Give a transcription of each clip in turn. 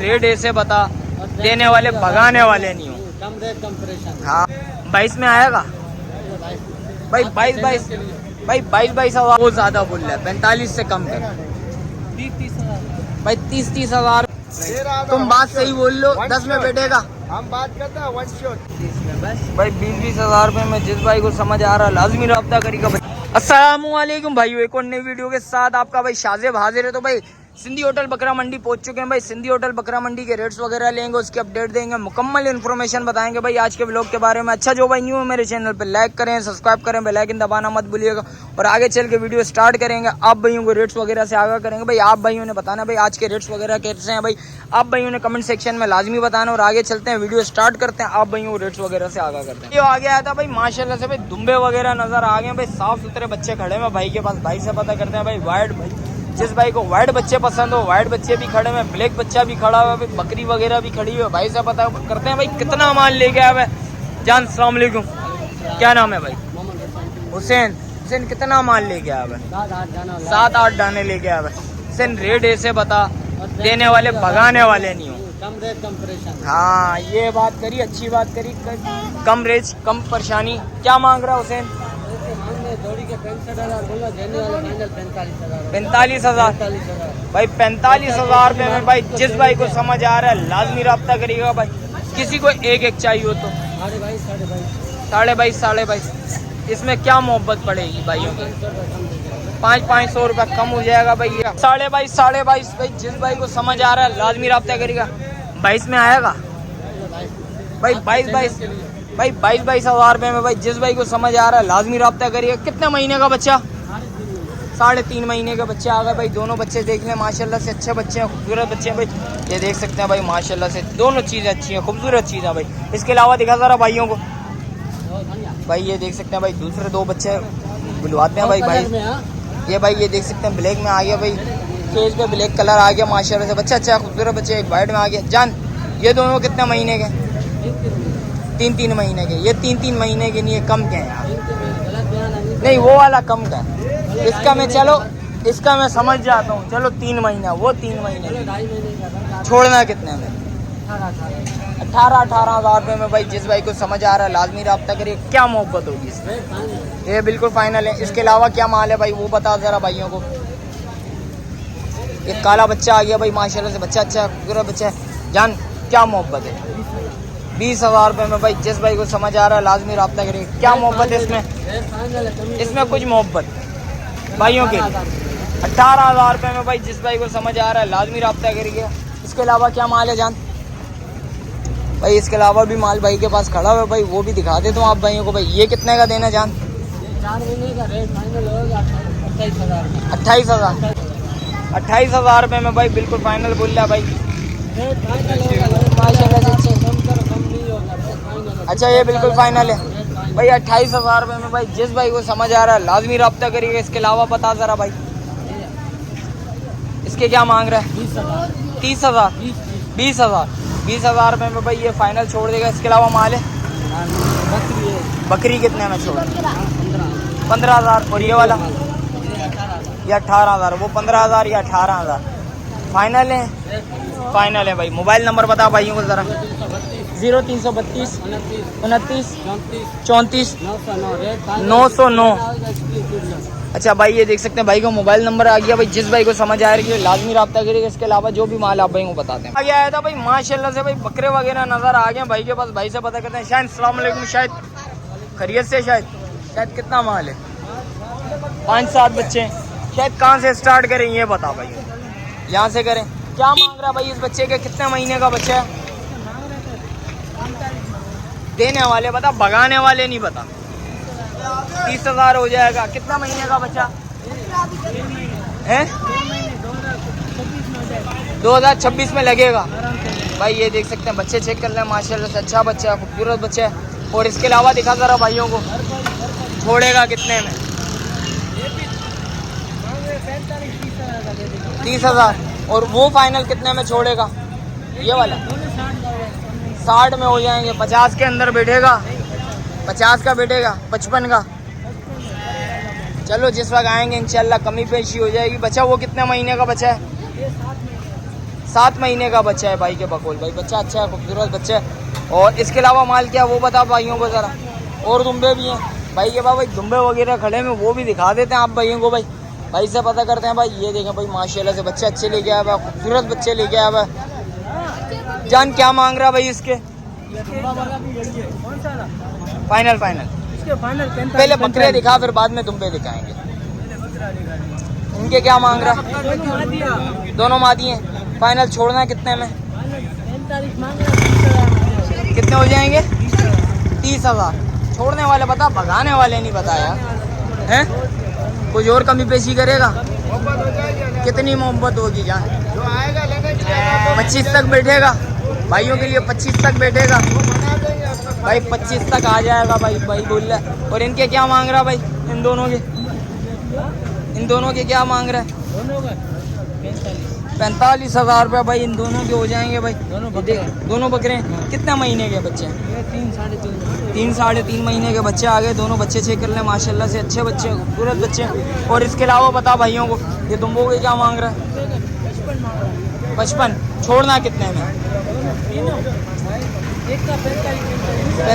Rate ऐसे बता, देने वाले भगाने वाले नहीं हो। कम रेट कम परेशान। हाँ 22 में आएगा भाई, 22 भाई 22 हजार बहुत ज्यादा बोल रहा है। 45 से कम कर 30 हजार भाई, 30 हजार। तुम बात सही बोल लो, 10 में बैठेगा। हम बात करते हैं वन शॉट भाई 20 हजार रुपए में जिस भाई को समझ आ रहा है लाजमी रब्ता करेगा भाई। अस्सलामुअलैकुम भाई, एक और नई वीडियो के साथ आपका भाई शाज़ेब हाजिर है। तो भाई सिंधी होटल बकरा मंडी पहुंच चुके हैं भाई। सिंधी होटल बकरा मंडी के रेट्स वगैरह लेंगे, उसकी अपडेट देंगे, मुकम्मल इन्फॉर्मेशन बताएंगे भाई आज के व्लॉग के बारे में। अच्छा जो भाई न्यू है मेरे चैनल पे लाइक करें, सब्सक्राइब करें, बेल आइकन दबाना मत भूलिएगा। और आगे चल के वीडियो स्टार्ट करेंगे, आप भाइयों को रेट्स वगैरह से आगाह करेंगे भाई। आप भाइयों ने बताना भाई आज के रेट्स वगैरह कैसे हैं भाई, आप भाइयों ने कमेंट सेक्शन में लाजमी बताना। और आगे चलते हैं, वीडियो स्टार्ट करते हैं, आप भाइयों को रेट्स वगैरह से आगाह करते हैं। ये आगे आया था भाई माशाल्लाह से भाई, दुम्बे वगैरह नजर आ गए भाई, साफ सुथरे बच्चे खड़े हैं भाई के पास। भाई से पता करते हैं भाई, वाइट भाई जिस भाई को वाइट बच्चे पसंद हो, वाइट बच्चे भी खड़े हैं, ब्लैक बच्चा भी खड़ा हुआ है, बकरी वगैरह भी खड़ी हुई है। भाई से पता करते हैं भाई कितना माल लेके आया है। जान सलाम अलैकुम, क्या नाम है भाई? हुसैन। हुसैन कितना माल लेके आया है? 7-8 दाने लेके आया है। हुसैन रेट ऐसे बता, देने वाले भगाने वाले नहीं हो। कम रेट कम परेशान। हाँ ये बात करी, अच्छी बात करी। कम रेट कम परेशानी। क्या मांग रहा हुसैन? जोड़ी के 65,000 बोला, देने वाले फाइनल 45,000। 45,000 भाई, 45,000 रुपए में भाई जिस भाई को समझ आ रहा है लाजमी रब्ता करिएगा भाई। किसी को एक चाहिए हो तो 22,500 इसमें क्या मोहब्बत पड़ेगी भाइयों की? 500 रुपया कम हो जाएगा भाई। 22,500 भाई जिस भाई को समझ आ रहा है लाजमी रब्ता करेगा। 22 में आएगा भाई, 22 हजार रुपए में भाई जिस भाई को समझ आ रहा है लाजमी रब्ता करिएगा। कितने महीने का बच्चा? 3.5 महीने के बच्चे आ गए भाई। दोनों बच्चे देख लें, माशाल्लाह से अच्छे बच्चे हैं, खूबसूरत बच्चे हैं भाई। ये देख सकते हैं भाई, माशाल्लाह से दोनों चीज़ें अच्छी हैं, खूबसूरत चीज़ है भाई। इसके अलावा दिखा ज़रा भाइयों को भाई, ये देख सकते हैं भाई दूसरे 2 बच्चे बुलवाते हैं भाई। ये भाई ये देख सकते हैं ब्लैक में आ गया भाई, फेस पे ब्लैक कलर आ गया माशाल्लाह से। बच्चा अच्छा खूबसूरत बच्चे, एक वाइट में आ गया। जान ये दोनों कितने महीने के? 3 महीने के। ये 3 महीने के नहीं, कम के हैं यार। नहीं वो वाला कम का है, इसका मैं चलो इसका मैं समझ जाता हूँ। चलो 3 महीना, वो 3 महीने छोड़ना कितने में? 18 हजार रुपये में भाई जिस भाई को समझ आ रहा है लाजमी रब्ता करिए। क्या मोहब्बत होगी इसमें? ये बिल्कुल फाइनल है। इसके अलावा क्या माल है भाई वो बता ज़रा भाइयों को। ये काला बच्चा आ गया भाई माशाल्लाह से, बच्चा अच्छा खूबसूरत बच्चा है। जान क्या मोहब्बत है? 20,000 रुपये में भाई जिस भाई को समझ आ रहा है लाजमी रब्ता करिए। क्या मोहब्बत है इसमें? इसमें कुछ मोहब्बत भाइयों की। 18,000 रुपये में भाई जिस भाई को समझ आ रहा है लाजमी रब्ता करिए। इसके अलावा क्या माल है जान भाई? इसके अलावा भी माल भाई के पास खड़ा हुआ है भाई, वो भी दिखा देता हूँ आप भाइयों को भाई। ये कितने का देना जान? 4 महीने का रेट फाइनल होगा 28,000। 28,000 रुपये में भाई बिल्कुल फाइनल बोल रहा है भाई। माशाल्लाह से अच्छी कम नहीं होगा। अच्छा ये बिल्कुल फाइनल है भाई। 28,000 रुपये में भाई जिस भाई को समझ आ रहा है लाजमी रब्ता करिएगा। इसके अलावा बता ज़रा भाई, इसके क्या मांग रहा है? 30,000 20,000 रुपये में भाई ये फाइनल छोड़ देगा। इसके अलावा माल है? बकरी कितने में छोड़? 15,000। और ये वाला? ये 18,000। वो 15,000, ये 18,000 फाइनल है। फाइनल है भाई। मोबाइल नंबर बता भाइयों को ज़रा। 0332 29 34 909। अच्छा भाई ये देख सकते हैं भाई का मोबाइल नंबर आ गया भाई। जिस भाई को समझ आ रही है लाजमी रब्ता करिएगा। इसके अलावा जो भी माल आप भाई को बताते हैं। आगे आया था भाई माशाल्लाह से भाई, बकरे वगैरह नज़र आ गए भाई के पास। भाई से पता करते हैं। शायद सलाम अलैकुम, शायद खैरियत से? शायद कितना माल है? 5-7 बच्चे। शायद कहाँ से स्टार्ट करें ये बता भाई, यहाँ से करें। क्या मांग रहा भाई इस बच्चे के? कितने महीने का बच्चा है? देने वाले बता, भगाने वाले नहीं बता। 30,000 हो जाएगा। कितना महीने का बच्चा है? 2026 में लगेगा भाई। ये देख सकते हैं बच्चे चेक कर लें माशाल्लाह से, अच्छा बच्चा है, खूबसूरत बच्चा है। और इसके अलावा दिखा ज़रा भाइयों को, छोड़ेगा कितने में? 30,000। और वो फाइनल कितने में छोड़ेगा? ये वाला 60 में हो जाएंगे। 50 के अंदर बैठेगा? 50 का बैठेगा? 55 का? चलो जिस वक्त आएंगे इंशाल्लाह कमी पेशी हो जाएगी। बच्चा वो कितने महीने का बच्चा है? 7 महीने का बच्चा है भाई के बकोल भाई, बच्चा अच्छा है, खूबसूरत बच्चा है। और इसके अलावा माल क्या वो बता भाइयों को ज़रा। और दुम्बे भी हैं भाई के पास भाई, दुम्बे वगैरह खड़े में वो भी दिखा देते हैं आप भाइयों को भाई, भाई से पता करते हैं भाई। ये देखें भाई माशाल्लाह से बच्चे अच्छे लेके आया हुआ, खूबसूरत बच्चे लेके आया हुआ। जान क्या मांग रहा भाई इसके? फाइनल पहले बकरे दिखा फिर बाद में दुम्बे दिखाएंगे। उनके क्या मांग रहा? दोनों मादी हैं। फाइनल छोड़ना कितने में? कितने हो जाएंगे? 30,000 छोड़ने वाले बता, भगाने वाले नहीं बताया हैं। कुछ और कमी पेशी करेगा? कितनी मोहब्बत होगी जान? 25 तक बैठेगा भाइयों के लिए, 25 तक बैठेगा भाई, 25 तक आ जाएगा भाई, भाई बोल रहा है। और इनके क्या मांग रहा भाई? इन दोनों के क्या मांग रहा है? 45,000 रुपये भाई इन दोनों के हो जाएंगे भाई। दोनों बकरे कितने महीने के बच्चे हैं? 3 साढ़े 3 महीने के बच्चे आ गए। दोनों बच्चे चेक कर लें, माशाल्लाह से अच्छे बच्चे, खूबसूरत बच्चे। और इसके अलावा बता भाइयों को, ये दुम्बों के क्या मांग रहा है? 55 छोड़ना कितने में?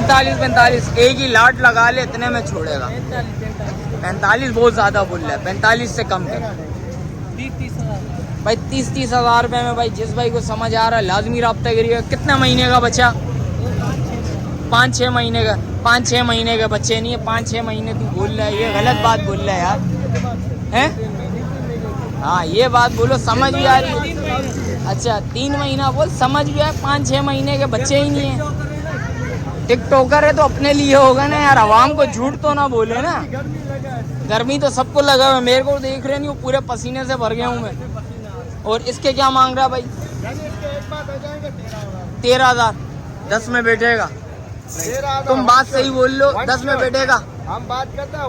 45 एक ही लाट लगा ले, इतने में छोड़ेगा। 45 बहुत ज़्यादा बोल रहा है, 45 से कम कर भाई। 30,000 रुपये में भाई, जिस भाई को समझ आ रहा है लाजमी रब्ता करिएगा। कितने महीने का बच्चा? 5-6 महीने का। 5-6 महीने के बच्चे नहीं है, 5-6 महीने तू बोल रहा है, ये गलत बात बोल रहा है यार, हैं? हाँ ये बात बोलो, समझ भी आ रही है। अच्छा 3 महीना बोल, समझ भी आए, 5-6 महीने के बच्चे ही नहीं है। टिकटॉकर है तो अपने लिए होगा ना यार, आवाम को झूठ तो ना बोले ना। गर्मी तो सबको लगा हुआ है, मेरे को देख रहे नहीं, वो पूरे पसीने से भर गया हूँ मैं। और इसके क्या मांग रहा भाई? 13,000 10 में बैठेगा। तुम बात सही बोल लो, 10 में बैठेगा। हम बात करते हैं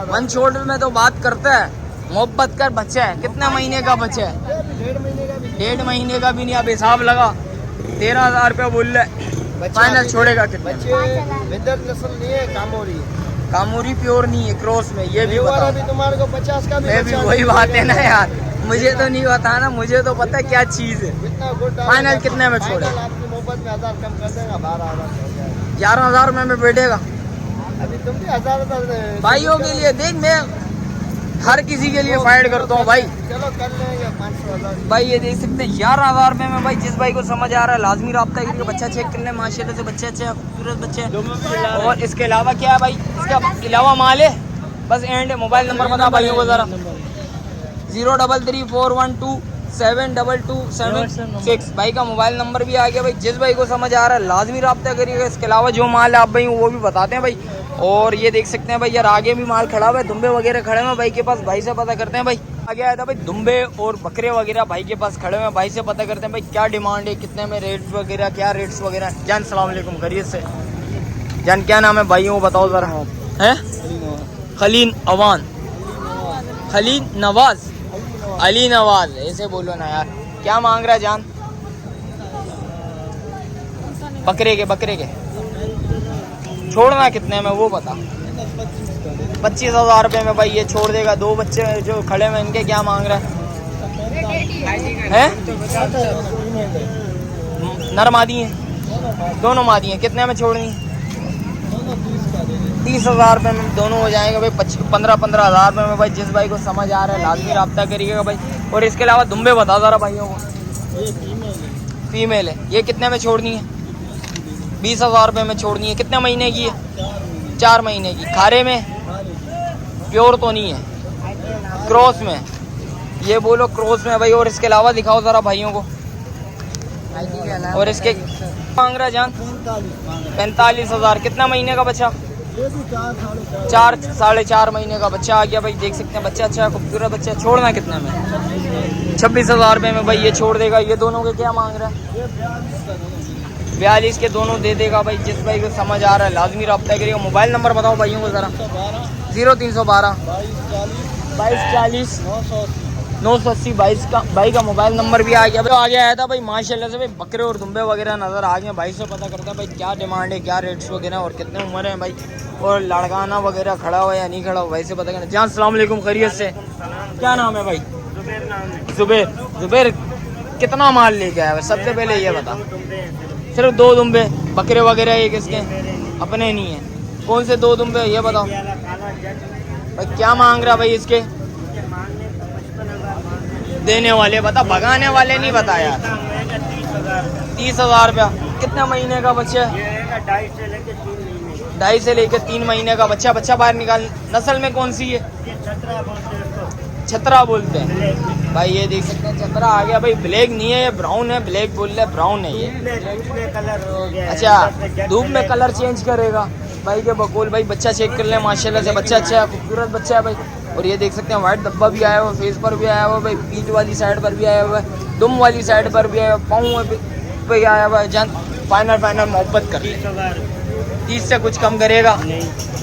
वन शॉट में तो बात करता है, मोहब्बत कर। बच्चा है कितने महीने का बच्चा है? 1.5 महीने का भी नहीं। अब हिसाब लगा, 13,000 रुपये बोल रहे। फाइनल छोड़ेगा कितने? नस्ल नहीं है, कामोरी प्योर नहीं है, क्रॉस में। ये भी बता भी तुम्हारे को 50 का मैं भी वही बात है ना यार, मुझे तो नहीं पता ना, मुझे तो पता है क्या चीज़ है। फाइनल कितने में छोड़े? आपकी मोहब्बत में 1000 कम कर देगा, 12,000 11,000 में बैठेगा अभी तुम भी 1000 भाइयों के लिए। देख मैं हर किसी के लिए फाइट करता हूँ भाई। चलो कर लेंगे 500,000 भाई ये देख सकते हैं 11,000 रुपये में भाई, जिस भाई को समझ आ रहा है लाजमी रब्ता करिए। बच्चा चेक कर ले, माशाल्लाह से बच्चे अच्छे हैं, खूबसूरत बच्चे हैं। और इसके अलावा क्या है भाई? इसके अलावा माल है बस एंड। मोबाइल नंबर बता भाइयों को ज़रा। 03341272276 भाई का मोबाइल नंबर भी आ गया भाई। जिस भाई को समझ आ रहा है लाजमी रब्ता करिएगा। इसके अलावा जो माल है आप भाई वो भी बताते हैं भाई। और ये देख सकते हैं भाई यार, आगे भी माल खड़ा हुआ है, दुम्बे वगैरह खड़े हुए हैं भाई के पास। भाई से पता करते हैं भाई। आगे आया था भाई दुम्बे और बकरे वगैरह भाई के पास खड़े हुए हैं। भाई से पता करते हैं भाई क्या डिमांड है, कितने में रेट्स वगैरह, क्या रेट्स वगैरह। जान सलाम अलैकुम, खैरियत से? जान क्या नाम है भाइयों को बताओ ज़रा। है खलील अवान, खलील नवाज, अली नवाज, ऐसे बोलो ना यार। क्या मांग रहा है जान? बकरे के छोड़ना कितने में वो बता। 25,000 रुपये में भाई ये छोड़ देगा। 2 बच्चे जो खड़े हैं इनके क्या मांग रहा है? नर मादी हैं, दोनों मादी हैं। कितने में छोड़नी है? 30,000 रुपये में दोनों हो जाएंगे भाई। 15,000 रुपये में भाई, जिस भाई को समझ आ रहा है लाजमी रब्ता करिएगा भाई। और इसके अलावा दुम्बे बता ज़रा भाइयों को। फीमेल है, ये कितने में छोड़नी है? 20,000 रुपये में छोड़नी है। कितने महीने की है? 4 महीने की। खारे में प्योर तो नहीं है, क्रॉस में। ये बोलो क्रॉस में भाई। और इसके अलावा दिखाओ ज़रा भाइयों को। और इसके मांग रहा जान 45,000। कितना महीने का बच्चा? 4 साढ़े 4 महीने का बच्चा आ गया भाई। देख सकते हैं बच्चा अच्छा है, खूबसूरत बच्चा। छोड़ना कितने में? 26,000 रुपये में भाई ये छोड़ देगा। ये दोनों के क्या मांग रहा है? 42 के दोनों दे देगा भाई। जिस भाई को समझ आ रहा है लाजमी रब्ता करिएगा। मोबाइल नंबर बताओ भाइयों को ज़रा। 0312 2240 980 भाई का मोबाइल नंबर भी आ गया भाई। आगे आया था भाई माशाल्लाह से भाई, बकरे और दुम्बे वगैरह नज़र आ गए। भाई से पता करता है भाई क्या डिमांड है, क्या रेट्स वगैरह और कितने उम्र है भाई। और लड़काना वगैरह खड़ा हुआ या नहीं खड़ा हुआ, भाई से पता करना। जान सलाम अलैकुम, खैरियत से? क्या नाम है भाई? जुबैर। कितना माल लेके आया है सबसे पहले ये बता। सिर्फ 2 दुम्बे, बकरे वगैरह ये किसके अपने नहीं है? कौन से 2 दुम्बे ये बताओ भाई, क्या मांग रहा भाई इसके? देने वाले बता, भगाने वाले नहीं बता यार। 30,000 रुपया। कितने महीने का बच्चा है? 2.5 से लेकर 3 महीने का बच्चा। बच्चा बाहर निकाल। नस्ल में कौन सी है? छतरा बोलते हैं भाई। ये देख सकते हैं छतरा आ गया भाई। ब्लैक नहीं है ये, ब्राउन है। ब्लैक बोल रहे, ब्राउन है ये। अच्छा, धूप में कलर चेंज करेगा भाई के बकौल। भाई बच्चा चेक कर ले माशाल्लाह से, बच्चा अच्छा है, खूबसूरत बच्चा है भाई। और ये देख सकते हैं व्हाइट धब्बा भी आया हुआ, फेस पर भी आया हुआ भाई, पीठ वाली साइड पर भी आया हुआ है, दुम वाली साइड पर भी आया हुआ, पाँव पे आया हुआ है। जान फाइनल मोहब्बत कर 30 से कुछ कम करेगा?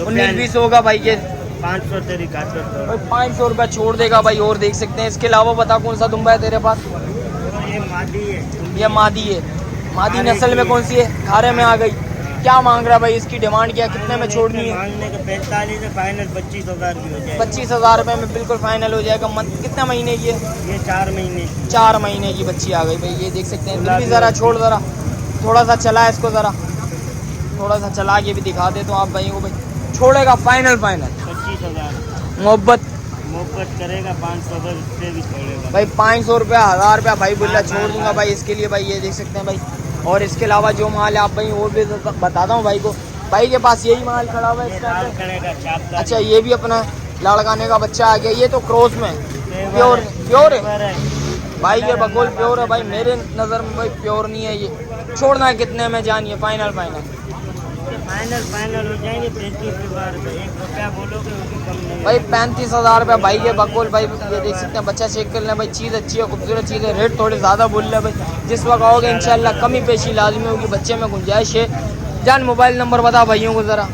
19-20 होगा भाई ये। 500 तरीका 500 रुपया छोड़ देगा भाई। और देख सकते हैं इसके अलावा बता कौन सा दुम्बा है तेरे पास? ये मादी है। ये मादी है। मादी नस्ल में कौन सी है? खारे में आ गई। क्या मांग रहा है भाई? इसकी डिमांड क्या, कितने में छोड़नी है? मांगने का 45 है, फाइनल 25,000 की हो जाएगा। 25,000 रुपये में बिल्कुल फाइनल हो जाएगा। कितने महीने की है? ये 4 महीने। 4 महीने की बच्ची आ गई भाई। ये देख सकते हैं। भी ज़रा छोड़, ज़रा थोड़ा सा चला है इसको, ज़रा थोड़ा सा चला के भी दिखा दे तो आप भाई को। भाई छोड़ेगा फाइनल 25,000 मोहब्बत करेगा। 500 रुपये भी छोड़ेगा भाई। 500 रुपया, 1000 रुपया भाई बोला छोड़ दूंगा भाई इसके लिए भाई। ये देख सकते हैं भाई। और इसके अलावा जो माल है आप भाई वो भी बताता हूँ भाई को। भाई के पास यही माल खड़ा हुआ है इसका। अच्छा, ये भी अपना लड़काने का बच्चा आ गया। ये तो क्रॉस में प्योर है भाई। ये बकौल प्योर है भाई। मेरे नज़र में भाई प्योर नहीं है ये। छोड़ना है कितने में जानिए? फाइनल हो जाएंगे 35,000 रुपये। 1 रुपया बोलोगे उसकी कम नहीं भाई। 35,000 रुपये भाई ये बकौल भाई। ये देख सकते हैं बच्चा चेक कर लें भाई। चीज़ अच्छी है, खूबसूरत चीज़ है। रेट थोड़े ज़्यादा बोल रहे भाई। जिस वक्त आओगे इंशाल्लाह कमी पेशी लाजमी होगी। बच्चे में गुंजाइश है। जान मोबाइल नंबर बता भाइयों को ज़रा।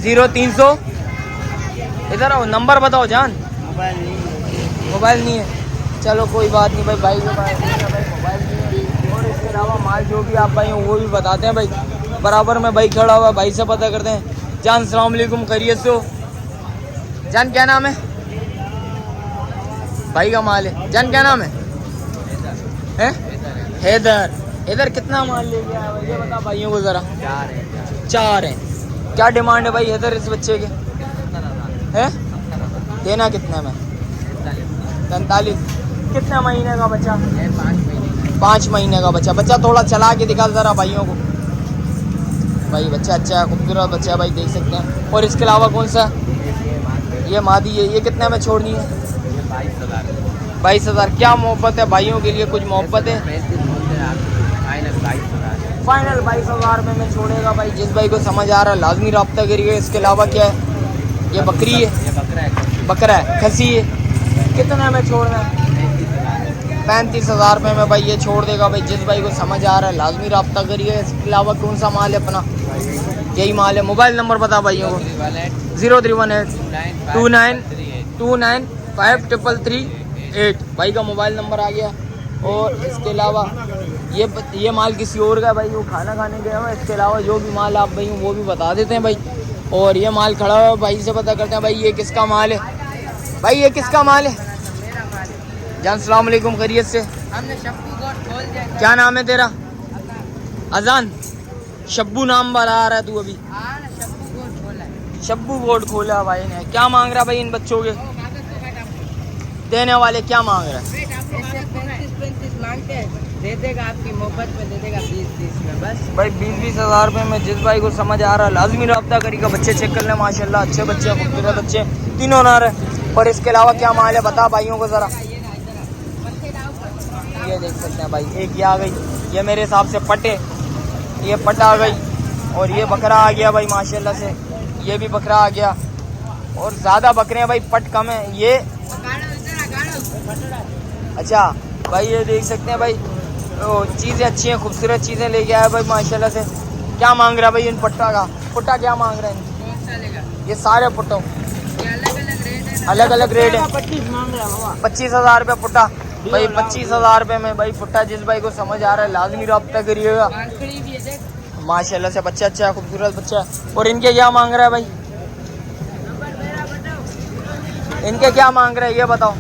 0300 इधर आओ, नंबर बताओ जान। मोबाइल नहीं है। चलो कोई बात नहीं भाई। भाई के पास मोबाइल नहीं है। और इसके अलावा माल जो भी आप भाई वो भी बताते हैं भाई। बराबर में भाई खड़ा हुआ, भाई से पता करते हैं। जान अस्सलाम वालेकुम, खैरियत से हो? जान क्या नाम है? भाई का माल है। जान क्या नाम है? हैदर। हैदर कितना माल ले गया है ये बता भाइयों को ज़रा। 4 है। क्या डिमांड है भाई हैदर इस बच्चे के? है देना कितने में? 45। कितने महीने का बच्चा? 5 महीने का बच्चा। बच्चा थोड़ा चला के दिखा ज़रा भाइयों को। भाई बच्चा अच्छा है, खूबसूरत बच्चा है भाई, देख सकते हैं। और इसके अलावा कौन सा? ये मादी है। ये कितने में छोड़नी है? 22,000। क्या मोहब्बत है भाइयों के लिए? कुछ मोहब्बत है? फाइनल 22,000 में छोड़ेगा भाई। जिस भाई को समझ आ रहा है लाजमी रब्ता करिएगा। इसके अलावा क्या है? ये बकरी है। बकरा है, खसी है। कितने में छोड़ना है? 35,000 रुपये में भाई ये छोड़ देगा भाई। जिस भाई को समझ आ रहा है लाजमी रब्ता करिए। इसके अलावा कौन सा माल है अपना? यही माल है। मोबाइल नंबर बता भाइयों को। 0318 29 5338 भाई का मोबाइल नंबर आ गया। और इसके अलावा ये माल किसी और का है भाई, वो खाना खाने गया हुआ है। इसके अलावा जो भी माल आप भाई वो भी बता देते हैं भाई। और ये माल खड़ा हुआ भाई से पता करते हैं भाई ये किसका माल है? भाई ये किसका माल है? जान अस्सलाम वालेकुम, खैरियत से? हमने शब्बू गोट खोल दिया। क्या नाम है तेरा? अजान। शब्बू नाम बता रहा है तू अभी। शब्बू गोट खोला है। शब्बू गोट खोला भाई ने। क्या मांग रहा भाई इन बच्चों के? देने वाले क्या मांग रहा है? 35 मांगते हैं, दे देगा आपकी मोहब्बत में, दे देगा 20-20 में बस भाई। 20-20 हज़ार रुपये में जिस भाई को समझ आ रहा है लाजमी रब्ता करेगा। बच्चे चेक कर लें माशाल्लाह, अच्छे बच्चे, खूबसूरत बच्चे, तीनों नार है। और इसके अलावा क्या माल है बता भाइयों को ज़रा। ये देख सकते हैं भाई। एक ये आ गई, ये मेरे हिसाब से पटे, ये पट आ गई। और ये बकरा आ गया भाई माशाल्लाह से। ये भी बकरा आ गया। और ज़्यादा बकरे हैं भाई, पट कम है। ये अच्छा भाई। ये देख सकते हैं भाई चीज़ें अच्छी हैं, खूबसूरत चीज़ें लेके आया भाई माशाल्लाह से। क्या मांग रहा है भाई इन पट्टा का? पुट्टा क्या मांग रहे हैं? ये सारे पुट्टों अलग अलग रेट है। 25,000 रुपये पुट्टा भाई। 25,000 रुपये में भाई पुट्टा। जिस भाई को समझ आ रहा है लाजमी रब्ता करिएगा माशाल्लाह से। बच्चा अच्छा है, खूबसूरत बच्चा है। और इनके क्या मांग रहा है भाई? इनके क्या मांग रहे हैं ये बताओ।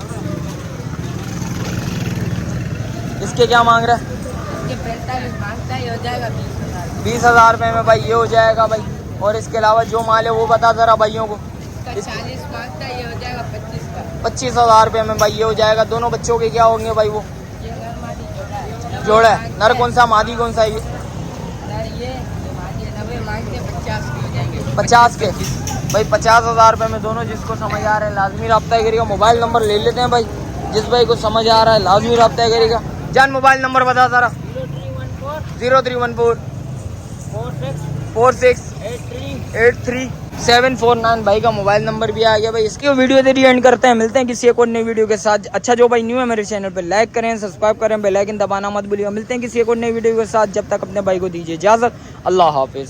इसके क्या मांग रहा है? इसके 45 मांगता है, ये हो जाएगा 20,000। 20,000 रुपये में भाई ये हो जाएगा भाई। और इसके अलावा जो माल है वो बता जरा भाइयों को। इसका 40 मांगता है, ये हो जाएगा 25 का। 25,000 रुपये में भाई ये हो जाएगा। दोनों बच्चों के क्या होंगे भाई वो? ये नर मादी जोड़ा है। जोड़ा है। नर कौन सा, मादी कौन सा है ये? नर ये मादी 90 मांगते 50 के हो जाएंगे। 50 के भाई। 50,000 रुपये में दोनों। जिसको समझ आ रहा है लाजमी रब्ता करिएगा। मोबाइल नंबर ले लेते हैं भाई, जिस भाई को समझ आ रहा है लाजमी रब्ता करिएगा। जान मोबाइल नंबर बता जरा। 0314 46 83 749 भाई का मोबाइल नंबर भी आ गया भाई। इसकी वीडियो दे एंड करते हैं। मिलते हैं किसी एक और नई वीडियो के साथ। अच्छा जो भाई न्यू है मेरे चैनल पे लाइक करें, सब्सक्राइब करें, बेल आइकन दबाना मत भूलिएगा। मिलते हैं किसी एक और नई वीडियो के साथ। जब तक अपने भाई को दीजिए इजाजत। अल्लाह हाफिज।